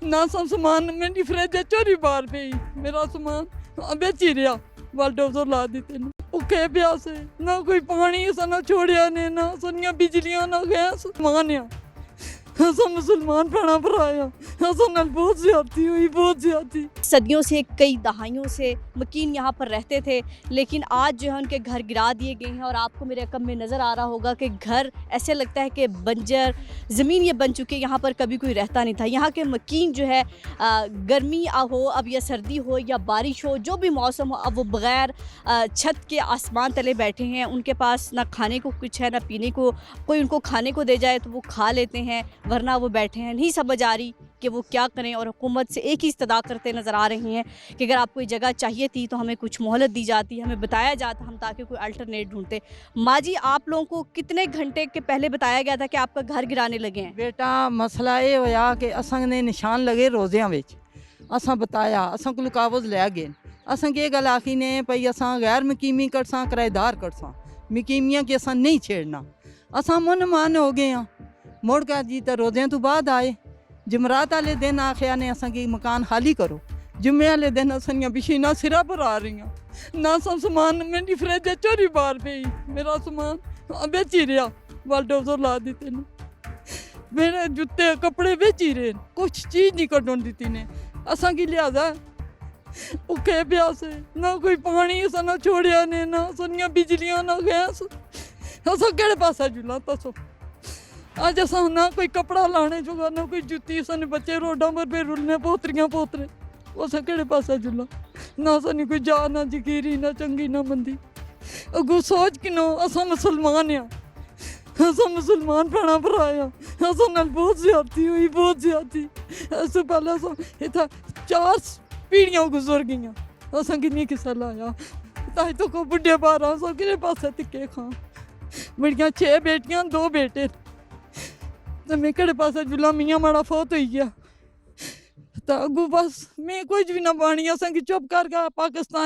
ना सामान मेरी फ्रिज चोरी बार पे मेरा सामान बेची रहा वालडोजर ला दी तेन भुखे प्यासे ना कोई पानी ना छोड़िया ने ना सुनिया बिजलियां ना गैस मानिया असा मुसलमान भैन भराया असा नाल बहुत ज्यादती हुई बहुत ज्यादती। सदियों से कई दहाइयों से मकीन यहाँ पर रहते थे, लेकिन आज जो है उनके घर गिरा दिए गए हैं। और आपको मेरे रकम में नज़र आ रहा होगा कि घर ऐसे लगता है कि बंजर ज़मीन ये बन चुकी है, यहाँ पर कभी कोई रहता नहीं था। यहाँ के मकीन जो है गर्मी हो अब या सर्दी हो या बारिश हो, जो भी मौसम हो, अब वो बग़ैर छत के आसमान तले बैठे हैं। उनके पास ना खाने को कुछ है ना पीने को, कोई उनको खाने को दे जाए तो वो खा लेते हैं, वरना वो बैठे हैं। नहीं समझ आ रही कि वो क्या करें। और हुकूमत से एक ही इस्तदा करते नज़र आ रही हैं कि अगर आपको ये जगह चाहिए थी तो हमें कुछ मोहलत दी जाती, हमें बताया जाता, हम ताकि कोई अल्टरनेट ढूंढते। माँ जी, आप लोगों को कितने घंटे के पहले बताया गया था कि आपका घर गिराने लगे हैं? बेटा मसला ये होया कि असा ने निशान लगे रोज़ियां विच असा बताया असा को कागज़ लै गए असा ये गल आखी ने भई असा गैर मुकीमी करसा किराएदार करसा मुकीमियां कि असा नहीं छेड़ना। असा मन मान हो गए हाँ मुड़ कर जी तो रोज़ियां तो बाद आए जमरात वाले दिन आखिया ने असा की मकान खाली करो। जुम्मे वाले दिन असां मशीना सिरा पर आ रही ना सामान मेरी फ्रिज चोरी बार पे मेरा सामान बेची रहा वालडोजर ला दी तेन मेरे जूते कपड़े बेची रहे कुछ चीज़ नहीं कड्ढन दी ने असा की लिहाजा भुखे प्यासे ना कोई पानी ना छोड़िया ने ना सुनिया बिजलियां ना गैस असा केड़े पासा जुला दसो। अज असा ना कोई कपड़ा लाने जोगा ना कोई जुत्ती सन बच्चे रोडा पर पे रुलने पोतरियां पोतरे असा केड़े पासा जुला ना सानी कोई जा ना जकीरी ना चंगी ना मंदी अगू सोच कि नो असा मुसलमान आ असा मुसलमान भैन भराया असा नाल बहुत ज्यादती हुई बहुत ज्यादती। इस पहले असा इतना 4 पीढ़ियां गुजर गई असा किन्नी किसा लाया ताई तो को बुढ़े 12 सौ कि पासे धिक्के खां मेरिया 6 बेटियां 2 बेटे तो मैं केड़े पासे जुला मियाँ माड़ा फौत हो गया तो अगू बस मैं कुछ भी ना बानी असा की चुप कर पाकिस्तान